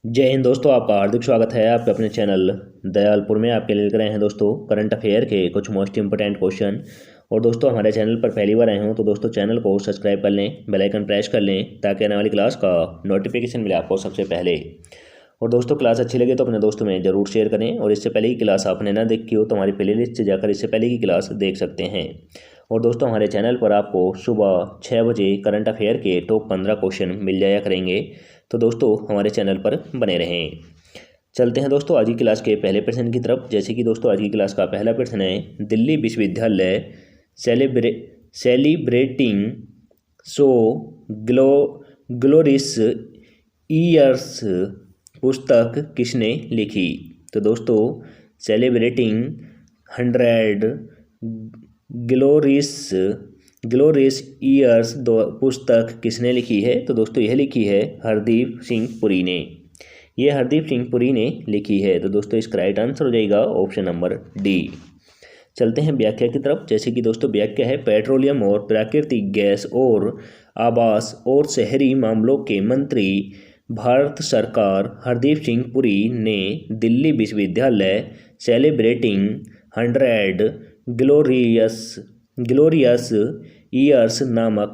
जय हिंद दोस्तों, आपका हार्दिक स्वागत है आपके अपने चैनल दयालपुर में। आपके लिए लेकर आए हैं दोस्तों करंट अफेयर के कुछ मोस्ट इंपोर्टेंट क्वेश्चन। और दोस्तों हमारे चैनल पर पहली बार आए हों तो दोस्तों चैनल को सब्सक्राइब कर लें, बेल आइकन प्रेस कर लें ताकि आने वाली क्लास का नोटिफिकेशन मिले आपको सबसे पहले। और दोस्तों क्लास अच्छी लगे तो अपने दोस्तों में ज़रूर शेयर करें। और इससे पहले की क्लास आपने ना देखी हो तो हमारी प्ले लिस्ट से जाकर इससे पहले की क्लास देख सकते हैं। और दोस्तों हमारे चैनल पर आपको सुबह 6 बजे करंट अफेयर के टॉप 15 क्वेश्चन मिल जाया करेंगे। तो दोस्तों हमारे चैनल पर बने रहें। चलते हैं दोस्तों आज की क्लास के पहले प्रश्न की तरफ। जैसे कि दोस्तों आज की क्लास का पहला प्रश्न है, दिल्ली विश्वविद्यालय सेलिब्रेटिंग सो ग्लो ग्लोरियस ईयर्स पुस्तक किसने लिखी। तो दोस्तों सेलिब्रेटिंग 100 ग्लोरियस ग्लोरियस ईयर्स पुस्तक किसने लिखी है। तो दोस्तों यह लिखी है हरदीप सिंह पुरी ने। यह हरदीप सिंह पुरी ने लिखी है। तो दोस्तों इसका राइट आंसर हो जाएगा ऑप्शन नंबर डी। चलते हैं व्याख्या की तरफ। जैसे कि दोस्तों व्याख्या है, पेट्रोलियम और प्राकृतिक गैस और आवास और शहरी मामलों के मंत्री भारत सरकार हरदीप सिंह पुरी ने दिल्ली विश्वविद्यालय सेलिब्रेटिंग 100 ग्लोरियस ईयर्स नामक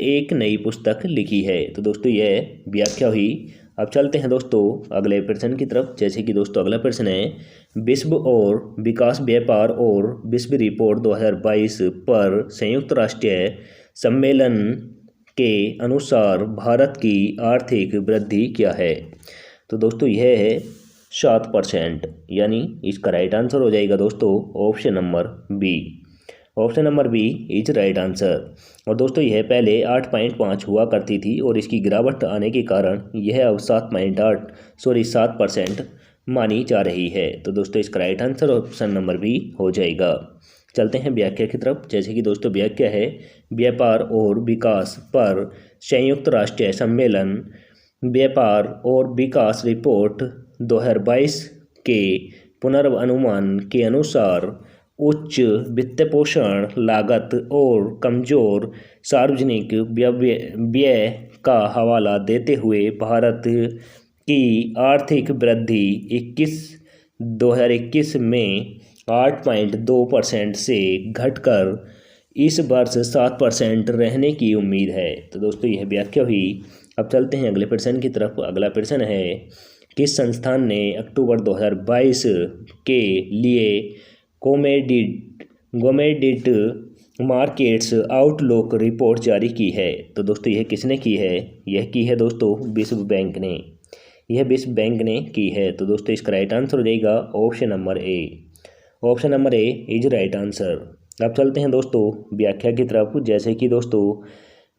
एक नई पुस्तक लिखी है। तो दोस्तों यह व्याख्या हुई। अब चलते हैं दोस्तों अगले प्रश्न की तरफ। जैसे कि दोस्तों अगला प्रश्न है, विश्व और विकास व्यापार और विश्व रिपोर्ट 2022 पर संयुक्त राष्ट्र सम्मेलन के अनुसार भारत की आर्थिक वृद्धि क्या है। तो दोस्तों यह है 7%, यानी इसका राइट आंसर हो जाएगा दोस्तों option number B. Option number B is right answer. और दोस्तों यह पहले 8.5 हुआ करती थी और इसकी गिरावट आने के कारण यह अब 7% मानी जा रही है। तो दोस्तों इसका right answer option number B हो जाएगा। चलते हैं व्याख्या की तरफ। जैसे कि दोस्तों व्याख्या है, व्यापार और विकास पर संयुक्त राष्ट्र सम्मेलन व्यापार और विकास रिपोर्ट 2022 के पुनर्नुमान के अनुसार उच्च वित्तपोषण लागत और कमजोर सार्वजनिक व्यय का हवाला देते हुए भारत की आर्थिक वृद्धि 2021 में 8.2% से घटकर इस वर्ष 7% रहने की उम्मीद है। तो दोस्तों यह व्याख्या हुई। अब चलते हैं अगले प्रश्न की तरफ। अगला प्रश्न है, किस संस्थान ने अक्टूबर 2022 के लिए कोमोडिटी मार्केट्स आउटलुक रिपोर्ट जारी की है। तो दोस्तों यह किसने की है। यह की है दोस्तों विश्व बैंक ने। यह विश्व बैंक ने की है। तो दोस्तों इसका राइट आंसर हो जाएगा option number A. Option number A is right answer. अब चलते हैं दोस्तों व्याख्या की तरफ। जैसे कि दोस्तों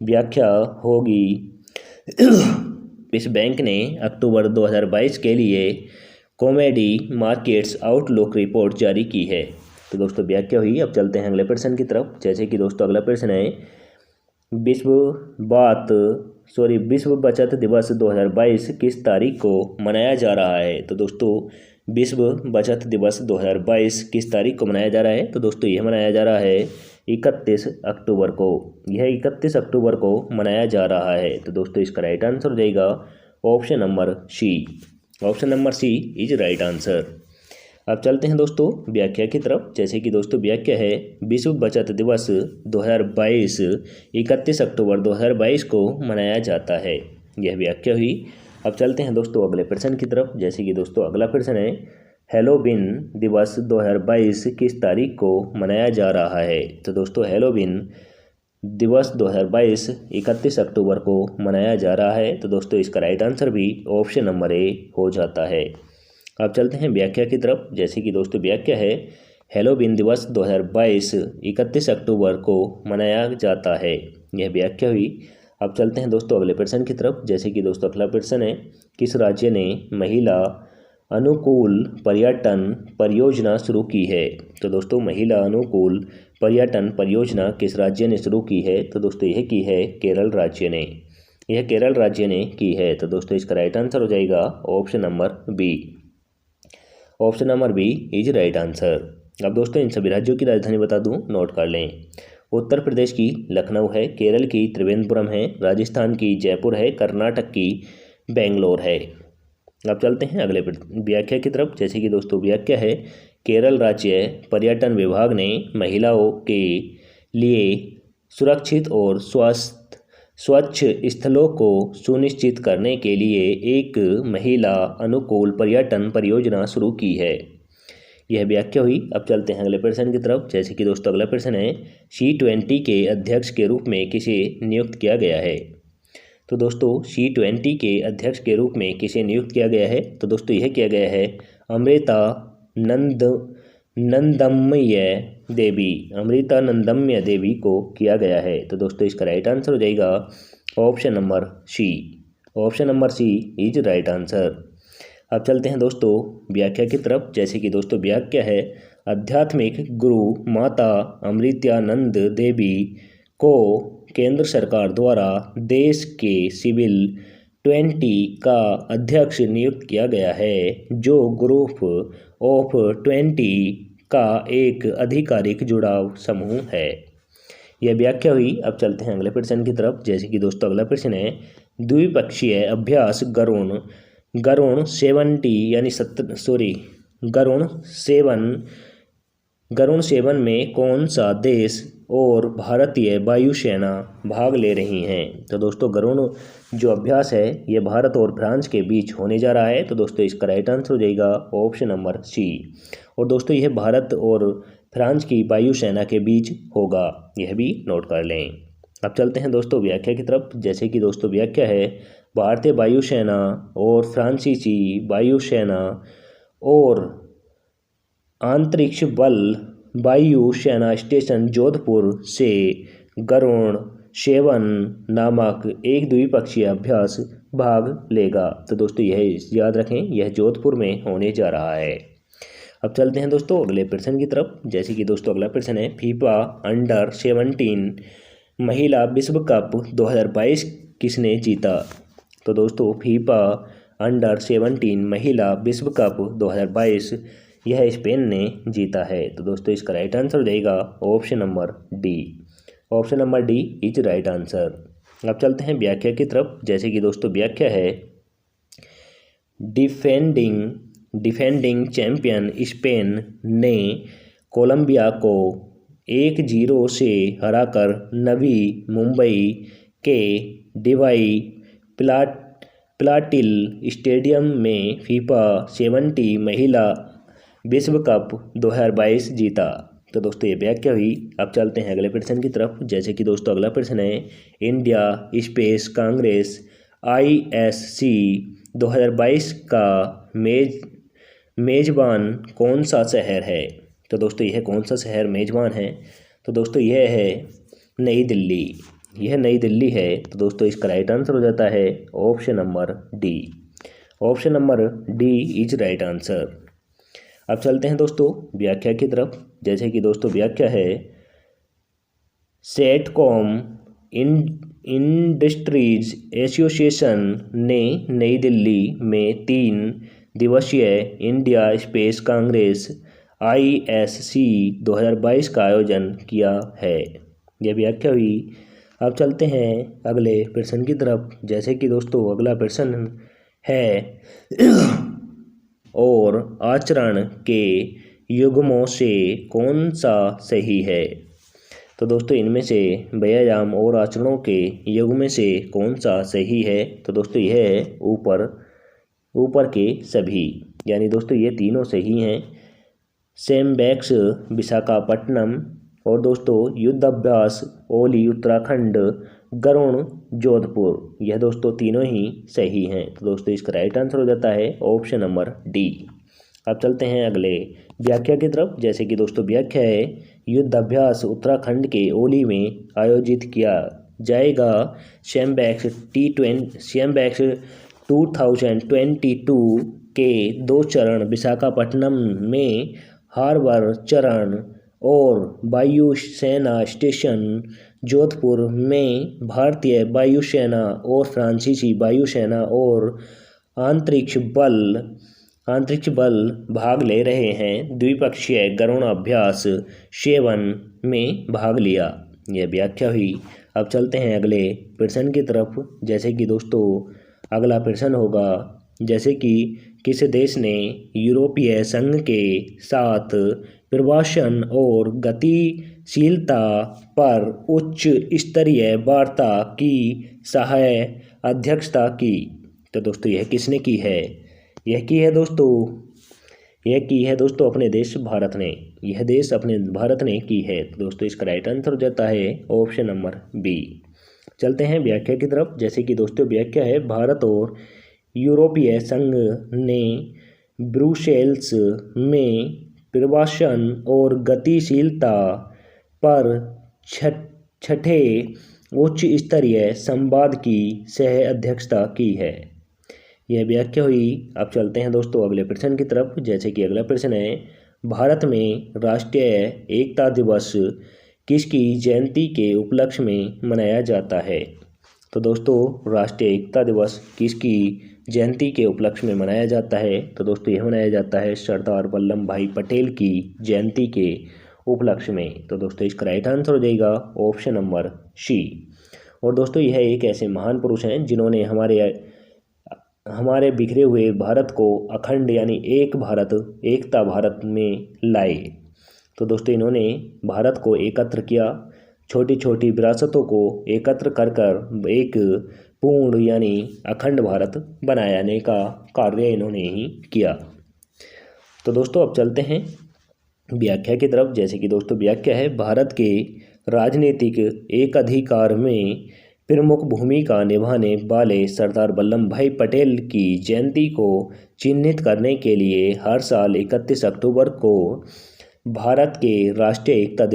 व्याख्या होगी, विश्व बैंक ने अक्टूबर 2022 के लिए कॉमोडिटी मार्केट्स आउटलुक रिपोर्ट जारी की है। तो दोस्तों व्याख्या हुई। अब चलते हैं अगले प्रश्न की तरफ। जैसे कि दोस्तों अगला प्रश्न है, विश्व बचत दिवस 2022 किस तारीख को मनाया जा रहा है। तो दोस्तों विश्व बचत दिवस 2022 किस तारीख को मनाया जा रहा है। तो दोस्तों यह मनाया जा रहा है 31 अक्टूबर को। यह 31 अक्टूबर को मनाया जा रहा है। तो दोस्तों इसका राइट आंसर हो जाएगा option number C. Option number C is right answer. अब चलते हैं दोस्तों व्याख्या की तरफ। जैसे कि दोस्तों व्याख्या है, विश्व बचत दिवस 2022 31 अक्टूबर 2022 को मनाया जाता है। यह व्याख्या हुई। अब चलते हैं दोस्तों अगले प्रश्न की तरफ। जैसे कि दोस्तों अगला प्रश्न है, हैलोवीन दिवस 2022 किस तारीख को मनाया जा रहा है। तो दोस्तों हैलोवीन दिवस 2022 31 अक्टूबर को मनाया जा रहा है। तो दोस्तों इसका राइट आंसर भी ऑप्शन नंबर ए हो जाता है। अब चलते हैं व्याख्या की तरफ। जैसे कि दोस्तों व्याख्या है, हैलोवीन दिवस 2022 31 अक्टूबर को मनाया जाता है। यह व्याख्या हुई। अब चलते हैं दोस्तों अगले प्रश्न की तरफ। जैसे कि दोस्तों अगला प्रश्न है, किस राज्य ने महिला अनुकूल पर्यटन परियोजना शुरू की है। तो दोस्तों महिला अनुकूल पर्यटन परियोजना किस राज्य ने शुरू की है। तो दोस्तों यह की है केरल राज्य ने। यह केरल राज्य ने की है। तो दोस्तों इसका राइट आंसर हो जाएगा option number B. Option number B is right answer. अब दोस्तों इन सभी राज्यों की राजधानी बता दूं, नोट कर लें। उत्तर प्रदेश की लखनऊ है, केरल की त्रिवेंद्रपुरम है, राजस्थान की जयपुर है, कर्नाटक की बेंगलोर है। अब चलते हैं अगले व्याख्या की तरफ। जैसे कि दोस्तों व्याख्या है, केरल राज्य पर्यटन विभाग ने महिलाओं के लिए सुरक्षित और स्वच्छ स्थलों को सुनिश्चित करने के लिए एक महिला अनुकूल पर्यटन परियोजना शुरू की है। यह व्याख्या हुई। अब चलते हैं अगले प्रश्न की तरफ। जैसे कि दोस्तों अगला प्रश्न है, G20 के अध्यक्ष के रूप में किसे नियुक्त किया गया है। तो दोस्तों G20 के अध्यक्ष के रूप में किसे नियुक्त किया गया है। तो दोस्तों यह किया गया है अमृता नंदम्य देवी को किया गया है। तो दोस्तों इसका राइट आंसर हो जाएगा option number C. Option number C is right answer. अब चलते हैं दोस्तों व्याख्या की तरफ। जैसे कि दोस्तों व्याख्या है, आध्यात्मिक गुरु माता अमृत्यानंद देवी को केंद्र सरकार द्वारा देश के सिविल 20 का अध्यक्ष नियुक्त किया गया है, जो ग्रुप ऑफ 20 का एक आधिकारिक जुड़ाव समूह है। यह व्याख्या हुई। अब चलते हैं अगले प्रश्न की तरफ। जैसे कि दोस्तों अगला प्रश्न है, द्विपक्षीय अभ्यास गरुण 7 में कौन सा देश और भारतीय वायुसेना भाग ले रही हैं। तो दोस्तों गरुण जो अभ्यास है ये भारत और फ्रांस के बीच होने जा रहा है। तो दोस्तों इसका राइट आंसर हो जाएगा ऑप्शन नंबर सी। और दोस्तों यह भारत और फ्रांस की वायुसेना के बीच होगा, यह भी नोट कर लें। अब चलते हैं दोस्तों व्याख्या की तरफ। जैसे कि दोस्तों व्याख्या है, भारतीय वायुसेना और फ्रांसीसी वायुसेना और अंतरिक्ष बल वायु सेना स्टेशन जोधपुर से गरुण 7 नामक एक द्विपक्षीय अभ्यास भाग लेगा। तो दोस्तों यह याद रखें, यह जोधपुर में होने जा रहा है। अब चलते हैं दोस्तों अगले प्रश्न की तरफ। जैसे कि दोस्तों अगला प्रश्न है, फीफा अंडर 17 महिला विश्व कप 2022 किसने जीता। तो दोस्तों फीफा अंडर 17 महिला विश्व कप 2022 यह स्पेन ने जीता है। तो दोस्तों इसका राइट आंसर हो जाएगा option number D. Option number D is right answer. अब चलते हैं व्याख्या की तरफ। जैसे कि दोस्तों व्याख्या है, डिफेंडिंग चैंपियन स्पेन ने कोलंबिया को 1-0 से हराकर नवी मुंबई के डिवाई प्लाटिल स्टेडियम में फीफा 70 महिला विश्व कप 2022 जीता। तो दोस्तों ये व्याख्या हुई। अब चलते हैं अगले प्रश्न की तरफ। जैसे कि दोस्तों अगला प्रश्न है, इंडिया स्पेस कांग्रेस ISC 2022 का मेजबान कौन सा शहर है। तो दोस्तों यह कौन सा शहर मेजबान है। तो दोस्तों यह है नई दिल्ली। यह नई दिल्ली है। तो दोस्तों इसका राइट आंसर हो जाता है option number D. Option number D is right answer. अब चलते हैं दोस्तों व्याख्या की तरफ। जैसे कि दोस्तों व्याख्या है, सेटकॉम इंडस्ट्रीज एसोसिएशन ने नई दिल्ली में 3 दिवसीय इंडिया स्पेस कांग्रेस ISC 2022 का आयोजन किया है। यह व्याख्या हुई। अब चलते हैं अगले प्रश्न की तरफ। जैसे कि दोस्तों अगला प्रश्न है, और आचरण के युग्मों से कौन सा सही है। तो दोस्तों इनमें से व्यायाम और आचरणों के युग्म में से कौन सा सही है। तो दोस्तों यह है ऊपर के सभी, यानी दोस्तों ये तीनों सही हैं। सेमबैक्स विशाखापट्टनम और दोस्तों युद्धाभ्यास ओली उत्तराखंड गरुण जोधपुर, यह दोस्तों तीनों ही सही हैं। तो दोस्तों इसका राइट आंसर हो जाता है ऑप्शन नंबर डी। अब चलते हैं अगले व्याख्या की तरफ। जैसे कि दोस्तों व्याख्या है, युद्धाभ्यास उत्तराखंड के ओली में आयोजित किया जाएगा। सेमबैक्स 2022 के 2 चरण विशाखापट्टनम में हार्बर चरण और वायुसेना स्टेशन जोधपुर में भारतीय वायुसेना और फ्रांसीसी वायुसेना और अंतरिक्ष बल भाग ले रहे हैं। द्विपक्षीय गरुण अभ्यास 7 में भाग लिया। यह व्याख्या हुई। अब चलते हैं अगले प्रश्न की तरफ। जैसे कि दोस्तों अगला प्रश्न होगा, जैसे कि किस देश ने यूरोपीय संघ के साथ प्रवासन और गतिशीलता पर उच्च स्तरीय वार्ता की सहाय अध्यक्षता की। तो दोस्तों यह किसने की है? यह की है दोस्तों अपने देश भारत ने। यह देश अपने भारत ने की है। तो दोस्तों इसका राइट आंसर हो जाता है ऑप्शन नंबर बी। चलते हैं व्याख्या की तरफ। जैसे कि दोस्तों व्याख्या है, भारत और यूरोपीय संघ ने ब्रुसेल्स में प्रवासन और गतिशीलता पर छठे उच्च स्तरीय संवाद की सह अध्यक्षता की है। यह व्याख्या हुई। अब चलते हैं दोस्तों अगले प्रश्न की तरफ। जैसे कि अगला प्रश्न है, भारत में राष्ट्रीय एकता दिवस किसकी जयंती के उपलक्ष्य में मनाया जाता है? तो दोस्तों राष्ट्रीय एकता दिवस किसकी जयंती के उपलक्ष्य में मनाया जाता है? तो दोस्तों यह मनाया जाता है सरदार वल्लभ भाई पटेल की जयंती के उपलक्ष्य में। तो दोस्तों इसका राइट आंसर हो जाएगा ऑप्शन नंबर सी। और दोस्तों यह एक ऐसे महान पुरुष हैं जिन्होंने हमारे बिखरे हुए भारत को अखंड यानी एक भारत, एकता भारत में लाए। तो दोस्तों इन्होंने भारत को एकत्र किया, छोटी छोटी विरासतों को एकत्र कर एक पूर्ण यानी अखंड भारत बनाने का कार्य इन्होंने ही किया। तो दोस्तों अब चलते हैं व्याख्या की तरफ। जैसे कि दोस्तों व्याख्या है, भारत के राजनीतिक एकाधिकार में प्रमुख भूमिका निभाने वाले सरदार वल्लभ भाई पटेल की जयंती को चिन्हित करने के लिए हर साल 31 अक्टूबर को भारत के राष्ट्रीय एकता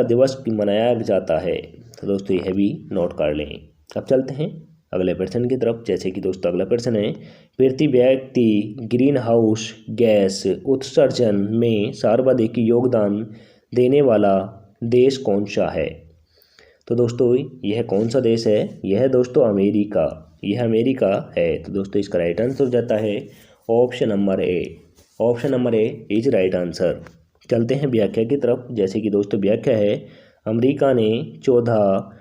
दिवस मनाया जाता है। तो दोस्तों यह भी नोट कर लें। अब चलते हैं अगले प्रश्न की तरफ। जैसे कि दोस्तों अगला प्रश्न है, प्रति व्यक्ति ग्रीन हाउस गैस उत्सर्जन में सर्वाधिक योगदान देने वाला देश कौन सा है? तो दोस्तों यह कौन सा देश है? यह दोस्तों अमेरिका। यह अमेरिका है। तो दोस्तों इसका राइट आंसर हो जाता है option number A. Option number A is right answer. चलते हैं व्याख्या की तरफ। जैसे कि दोस्तों व्याख्या है, अमेरिका ने 14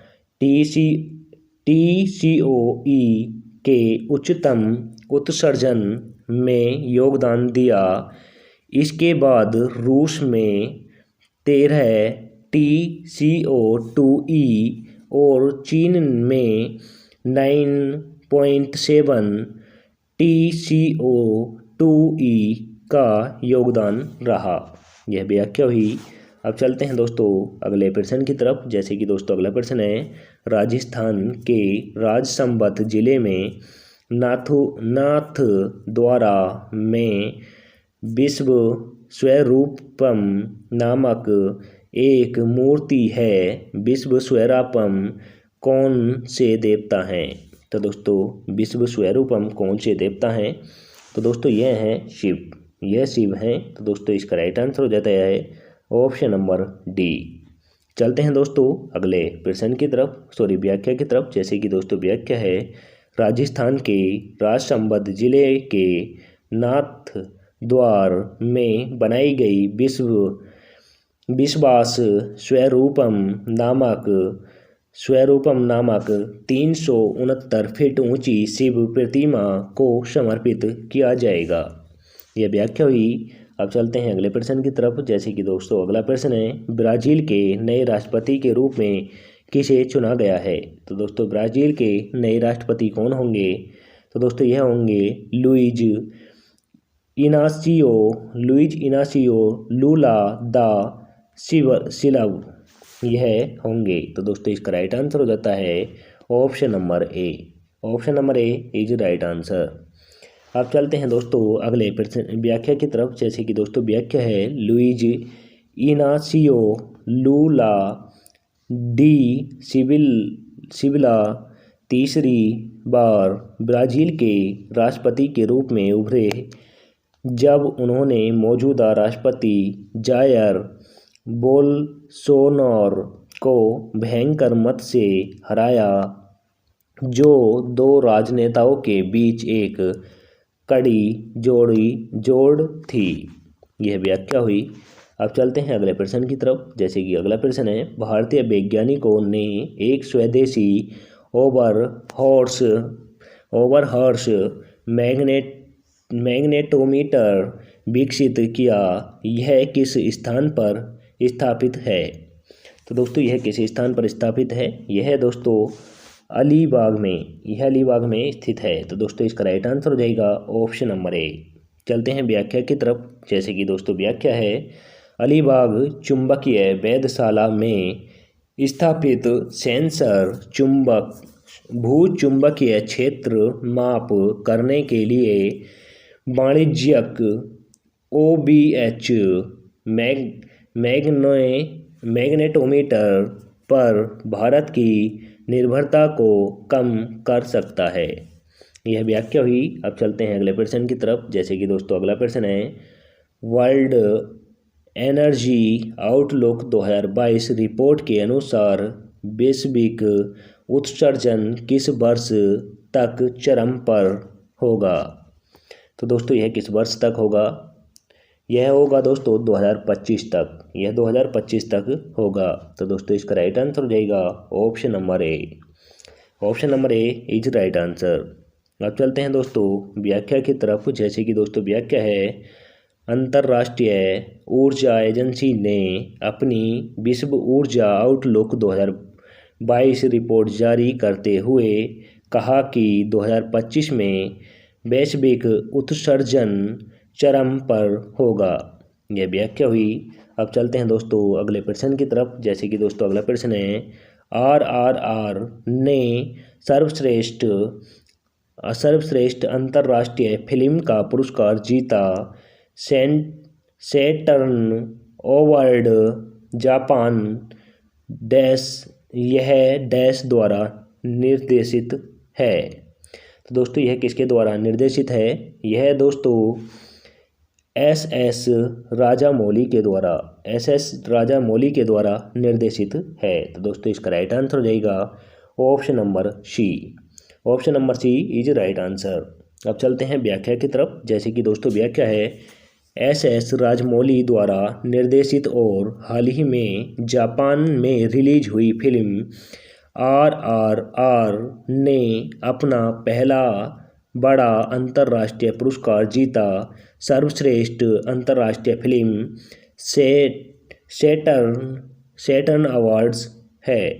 TCOE के उच्चतम उत्सर्जन में योगदान दिया। इसके बाद रूस में 13 TCO2E और चीन में 9.7 TCO2E का योगदान रहा। यह व्याख्या हुई। अब चलते हैं दोस्तों अगले प्रश्न की तरफ। जैसे कि दोस्तों अगला प्रश्न है, राजस्थान के राजसमंद जिले में नाथद्वारा में विश्व स्वरूपम नामक एक मूर्ति है। विश्व स्वरूपम कौन से देवता हैं? तो दोस्तों विश्व स्वरूपम कौन से देवता हैं? तो दोस्तों यह हैं शिव। यह शिव हैं। तो दोस्तों इसका राइट आंसर हो जाता है ऑप्शन नंबर डी। चलते हैं दोस्तों अगले प्रश्न की तरफ, व्याख्या की तरफ। जैसे कि दोस्तों व्याख्या है, राजस्थान के राजसमंद जिले के नाथद्वार में बनाई गई विश्वास स्वरूपम नामक 369 फीट ऊंची शिव प्रतिमा को समर्पित किया जाएगा। यह व्याख्या हुई। अब चलते हैं अगले प्रश्न की तरफ। जैसे कि दोस्तों अगला प्रश्न है, ब्राज़ील के नए राष्ट्रपति के रूप में किसे चुना गया है? तो दोस्तों ब्राज़ील के नए राष्ट्रपति कौन होंगे? तो दोस्तों यह होंगे लुइज इनासियो लूला दा सिल्वा। यह होंगे। तो दोस्तों इसका राइट आंसर हो जाता है option number A. Option number A is right answer. अब चलते हैं दोस्तों अगले प्रश्न व्याख्या की तरफ। जैसे कि दोस्तों व्याख्या है, लुइज इनासियो लूला डी सिल्वा तीसरी बार ब्राज़ील के राष्ट्रपति के रूप में उभरे जब उन्होंने मौजूदा राष्ट्रपति जायर बोल्सोनारो को भयंकर मत से हराया, जो दो राजनेताओं के बीच एक कड़ी जोड़ थी। यह व्याख्या हुई। अब चलते हैं अगले प्रश्न की तरफ। जैसे कि अगला प्रश्न है, भारतीय वैज्ञानिकों ने एक स्वदेशी ओवर ओवरहर्श मैग्नेटोमीटर विकसित किया, यह किस स्थान पर स्थापित है? तो दोस्तों यह किस स्थान पर स्थापित है? यह दोस्तों अलीबाग में, यह अलीबाग में स्थित है। तो दोस्तों इसका राइट आंसर हो जाएगा ऑप्शन नंबर ए। चलते हैं व्याख्या की तरफ। जैसे कि दोस्तों व्याख्या है, अलीबाग चुंबकीय वेधशाला में स्थापित सेंसर चुंबक भूचुंबकीय क्षेत्र माप करने के लिए वाणिज्यिक OBH मैग्नेटोमीटर पर भारत की निर्भरता को कम कर सकता है। यह व्याख्या हुई। अब चलते हैं अगले प्रश्न की तरफ। जैसे कि दोस्तों अगला प्रश्न है, वर्ल्ड एनर्जी आउटलुक 2022 रिपोर्ट के अनुसार वैश्विक उत्सर्जन किस वर्ष तक चरम पर होगा? तो दोस्तों यह किस वर्ष तक होगा? यह होगा दोस्तों 2025 तक। यह 2025 तक होगा। तो दोस्तों इसका राइट आंसर हो जाएगा option number A. Option number A is right answer. अब चलते हैं दोस्तों व्याख्या की तरफ। जैसे कि दोस्तों व्याख्या है, अंतर्राष्ट्रीय ऊर्जा एजेंसी ने अपनी विश्व ऊर्जा आउटलुक 2022 रिपोर्ट जारी करते हुए कहा कि 2025 में वैश्विक उत्सर्जन चरम पर होगा। यह व्याख्या हुई। अब चलते हैं दोस्तों अगले प्रश्न की तरफ। जैसे कि दोस्तों अगला प्रश्न है, RRR ने सर्वश्रेष्ठ अंतर्राष्ट्रीय फिल्म का पुरस्कार जीता। सैटर्न अवार्ड जापान डैश यह डैश द्वारा निर्देशित है। तो दोस्तों यह किसके द्वारा निर्देशित है? यह दोस्तों SS राजामौली के द्वारा, SS राजामौली के द्वारा निर्देशित है। तो दोस्तों इसका राइट आंसर हो जाएगा option number C. Option number C is right answer. अब चलते हैं व्याख्या की तरफ। जैसे कि दोस्तों व्याख्या है, SS राजमौली द्वारा निर्देशित और हाल ही में जापान में रिलीज हुई फिल्म RRR ने अपना पहला बड़ा अंतर्राष्ट्रीय पुरस्कार जीता। सर्वश्रेष्ठ अंतर्राष्ट्रीय फिल्म सैटर्न अवार्ड्स है।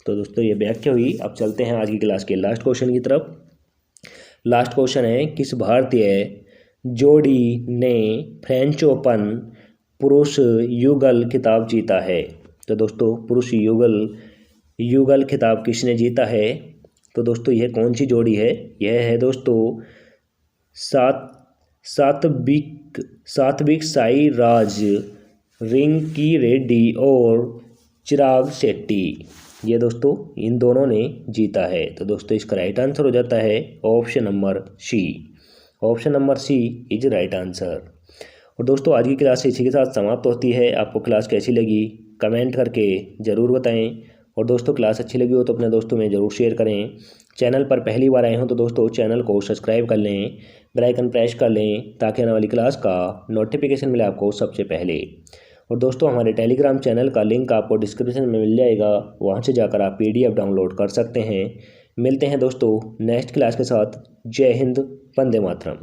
तो दोस्तों ये व्याख्या हुई। अब चलते हैं आज की क्लास के लास्ट क्वेश्चन की तरफ। लास्ट क्वेश्चन है, किस भारतीय जोड़ी ने फ्रेंच ओपन पुरुष युगल खिताब जीता है? तो दोस्तों पुरुष युगल खिताब किसने जीता है? तो दोस्तों यह कौन सी जोड़ी है? यह है दोस्तों सात्विक साई राज, रिंकी रेड्डी और चिराग शेट्टी। ये दोस्तों इन दोनों ने जीता है। तो दोस्तों इसका राइट आंसर हो जाता है option number C. Option number C is right answer. और दोस्तों आज की क्लास इसी के साथ समाप्त होती है। आपको क्लास कैसी लगी कमेंट करके ज़रूर बताएं। और दोस्तों क्लास अच्छी लगी हो तो अपने दोस्तों में ज़रूर शेयर करें। चैनल पर पहली बार आए हों तो दोस्तों चैनल को सब्सक्राइब कर लें, बेल आइकन प्रेस कर लें ताकि आने वाली क्लास का नोटिफिकेशन मिले आपको सबसे पहले। और दोस्तों हमारे टेलीग्राम चैनल का लिंक आपको डिस्क्रिप्शन में मिल जाएगा, वहाँ से जाकर आप PDF डाउनलोड कर सकते हैं। मिलते हैं दोस्तों नेक्स्ट क्लास के साथ। जय हिंद, वंदे मातरम।